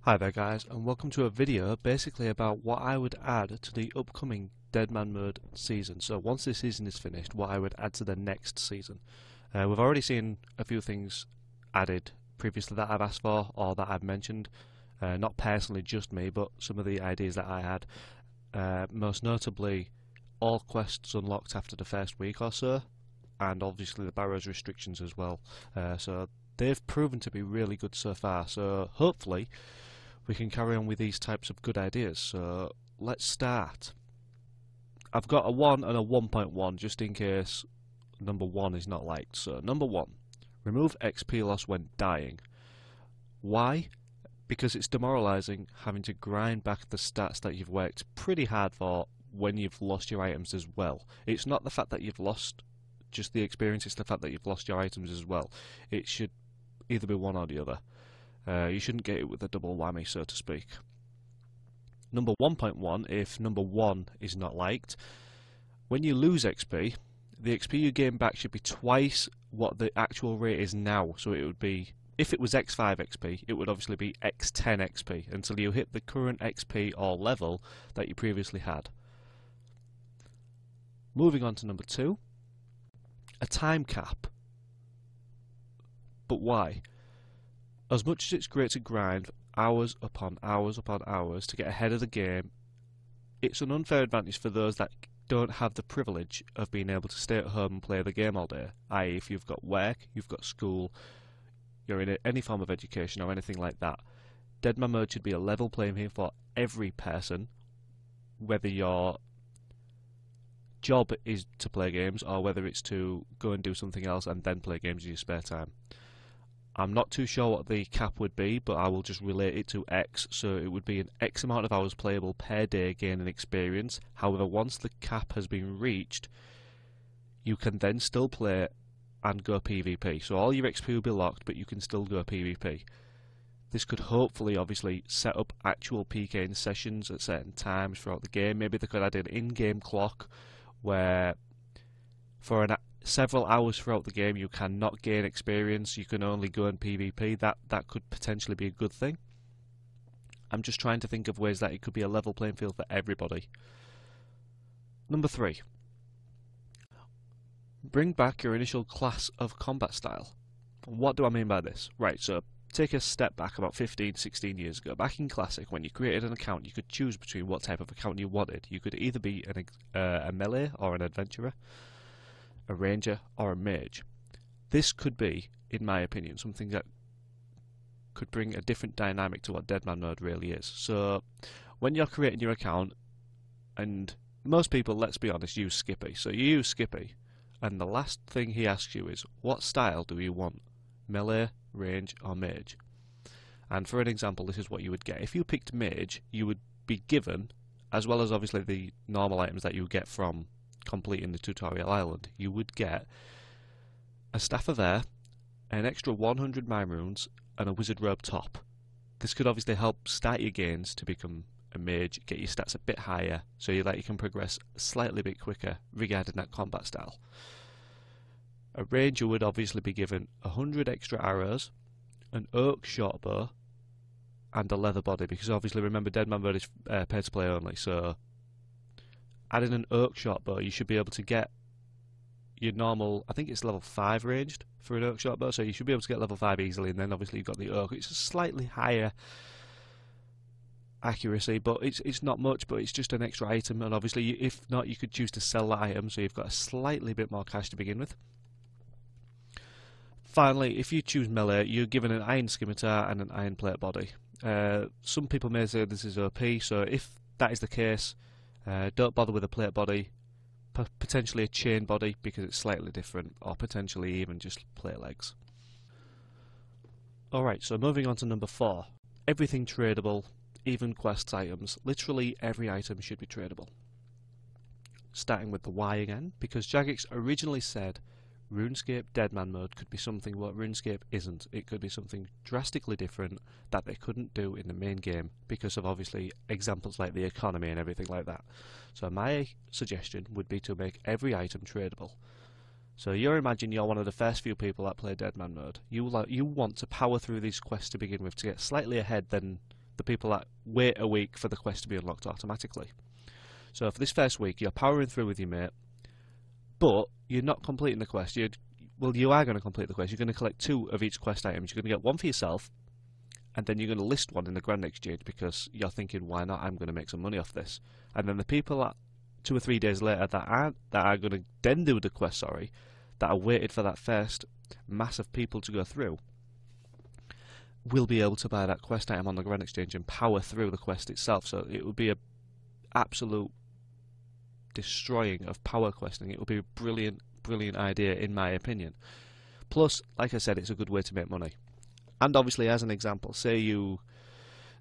Hi there guys, and welcome to a video basically about what I would add to the upcoming Deadman Mode season. So once this season is finished, what I would add to the next season. We've already seen a few things added previously that I've asked for or that I've mentioned. Not personally just me, but some of the ideas that I had. Most notably, all quests unlocked after the first week or so, and obviously the Barrows restrictions as well. So they've proven to be really good so far, so hopefully we can carry on with these types of good ideas. So let's start. I've got a 1 and a 1.1 just in case number 1 is not liked. So number 1, remove XP loss when dying. Why? Because it's demoralizing having to grind back the stats that you've worked pretty hard for when you've lost your items as well. It's not the fact that you've lost just the experience, it's the fact that you've lost your items as well. It should either be one or the other. You shouldn't get it with a double whammy, so to speak. Number 1.1, if number 1 is not liked, when you lose XP, the XP you gain back should be twice what the actual rate is now. So it would be, if it was X5 XP, it would obviously be X10 XP until you hit the current XP or level that you previously had. Moving on to number 2, a time cap. But why? As much as it's great to grind hours upon hours upon hours to get ahead of the game, it's an unfair advantage for those that don't have the privilege of being able to stay at home and play the game all day. i.e. if you've got work, you've got school, you're in any form of education or anything like that. Deadman Mode should be a level playing field for every person, whether your job is to play games or whether it's to go and do something else and then play games in your spare time. I'm not too sure what the cap would be, but I will just relate it to X, so it would be an X amount of hours playable per day gaining experience. However, once the cap has been reached, you can then still play and go PvP. So all your XP will be locked, but you can still go PvP. This could hopefully, obviously, set up actual PKing sessions at certain times throughout the game. Maybe they could add an in-game clock where for several hours throughout the game you cannot gain experience, you can only go in PvP. That could potentially be a good thing. I'm just trying to think of ways that it could be a level playing field for everybody. Number 3, bring back your initial class of combat style. What do I mean by this? Right, so take a step back about 15-16 years ago. Back in Classic, when you created an account, you could choose between what type of account you wanted. You could either be a melee or an adventurer, a ranger or a mage. This could be, in my opinion, something that could bring a different dynamic to what Deadman Mode really is. So when you're creating your account, and most people, let's be honest, use Skippy. So you use Skippy, and the last thing he asks you is, what style do you want? Melee, range or mage? And for an example, this is what you would get. If you picked mage, you would be given, as well as obviously the normal items that you get from completing the tutorial island, you would get a staff of air, an extra 100 mime runes and a wizard robe top. This could obviously help start your gains to become a mage, get your stats a bit higher so you can progress slightly bit quicker regarding that combat style. A ranger would obviously be given 100 extra arrows, an oak short bow and a leather body, because obviously remember Deadman Mode is pay to play only, so adding an oak short bow, you should be able to get your normal, I think it's level 5 ranged for an oak short bow, so you should be able to get level 5 easily, and then obviously you've got the oak. It's a slightly higher accuracy, but it's not much, but it's just an extra item, and obviously if not, you could choose to sell that item, so you've got a slightly bit more cash to begin with. Finally, if you choose melee, you're given an iron scimitar and an iron plate body. Some people may say this is OP, so if that is the case, don't bother with a plate body, potentially a chain body because it's slightly different, or potentially even just plate legs. Alright, so moving on to number 4. Everything tradable, even quest items. Literally every item should be tradable. Starting with the why again, because Jagex originally said RuneScape Deadman Mode could be something what RuneScape isn't. It could be something drastically different that they couldn't do in the main game because of obviously examples like the economy and everything like that. So my suggestion would be to make every item tradable. So imagine you're one of the first few people that play Deadman Mode. You want to power through these quests to begin with to get slightly ahead than the people that wait a week for the quest to be unlocked automatically. So for this first week, you're powering through with your mate, but you're not completing the quest. Well, you are going to complete the quest. You're going to collect 2 of each quest items. You're going to get 1 for yourself, and then you're going to list 1 in the Grand Exchange because you're thinking, why not? I'm going to make some money off this. And then the people that 2 or 3 days later that are going to then do the quest, that are waited for that first mass of people to go through, will be able to buy that quest item on the Grand Exchange and power through the quest itself. So it would be a absolute destroying of power questing. It would be a brilliant idea in my opinion. Plus, like I said, it's a good way to make money. And obviously, as an example, say you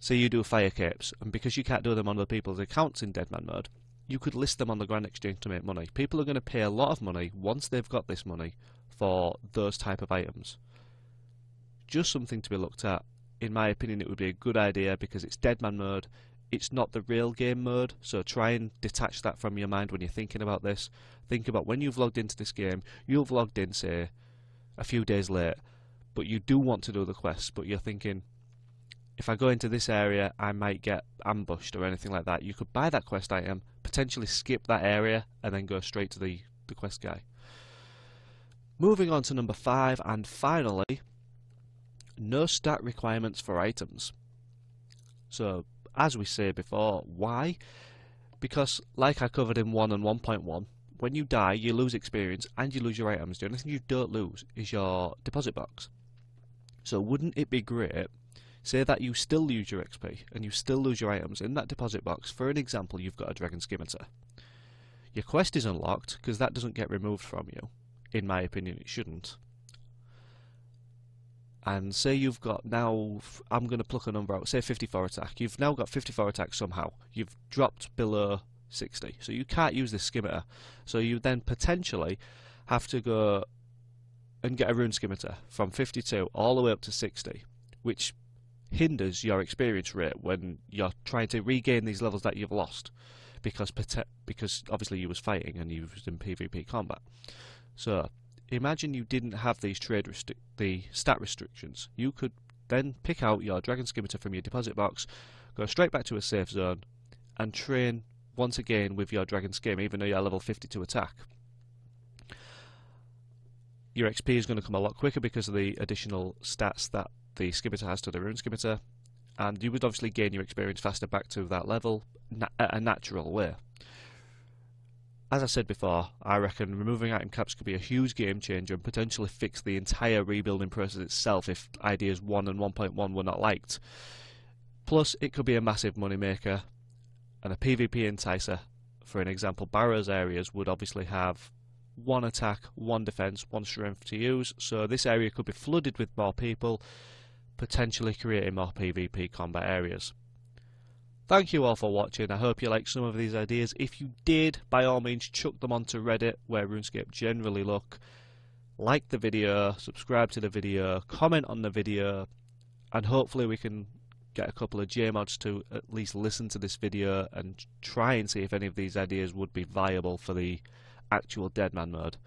do fire capes, and because you can't do them on other people's accounts in Deadman Mode, you could list them on the Grand Exchange to make money. People are going to pay a lot of money once they've got this money for those type of items. Just something to be looked at. In my opinion, it would be a good idea because it's Deadman Mode. It's not the real game mode, so try and detach that from your mind when you're thinking about this. Think about when you've logged into this game, you've logged in, say, a few days late, but you do want to do the quest, but you're thinking, if I go into this area, I might get ambushed or anything like that. You could buy that quest item, potentially skip that area, and then go straight to the quest guy. Moving on to number 5, and finally, no stat requirements for items. So, as we say before, why? Because, like I covered in 1 and 1.1, when you die, you lose experience and you lose your items. The only thing you don't lose is your deposit box. So wouldn't it be great, say that you still lose your XP and you still lose your items in that deposit box. For an example, you've got a Dragon Scimitar. Your quest is unlocked because that doesn't get removed from you. In my opinion, it shouldn't. And say you've got now, I'm going to pluck a number out, say 54 attack. You've now got 54 attack somehow. You've dropped below 60. So you can't use this Scimitar. So you then potentially have to go and get a Rune Scimitar from 52 all the way up to 60, which hinders your experience rate when you're trying to regain these levels that you've lost, because obviously you was fighting and you was in PvP combat. So imagine you didn't have these the stat restrictions. You could then pick out your Dragon Scimitar from your deposit box, go straight back to a safe zone, and train once again with your Dragon Scim, even though you're level 52 attack. Your XP is going to come a lot quicker because of the additional stats that the Scimitar has to the Rune Scimitar, and you would obviously gain your experience faster back to that level at a natural way. As I said before, I reckon removing item caps could be a huge game changer and potentially fix the entire rebuilding process itself if ideas 1 and 1.1 were not liked. Plus, it could be a massive money maker and a PvP enticer. For an example, Barrow's areas would obviously have 1 attack, 1 defense, 1 strength to use, so this area could be flooded with more people, potentially creating more PvP combat areas. Thank you all for watching. I hope you liked some of these ideas. If you did, by all means chuck them onto Reddit, where RuneScape generally look. Like the video, subscribe to the video, comment on the video, and hopefully we can get a couple of JMods to at least listen to this video and try and see if any of these ideas would be viable for the actual Deadman Mode.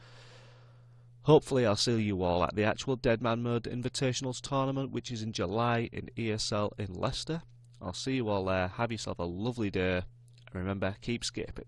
Hopefully I'll see you all at the actual Deadman Mode Invitationals tournament, which is in July in ESL in Leicester. I'll see you all there. Have yourself a lovely day, and remember, keep scaping.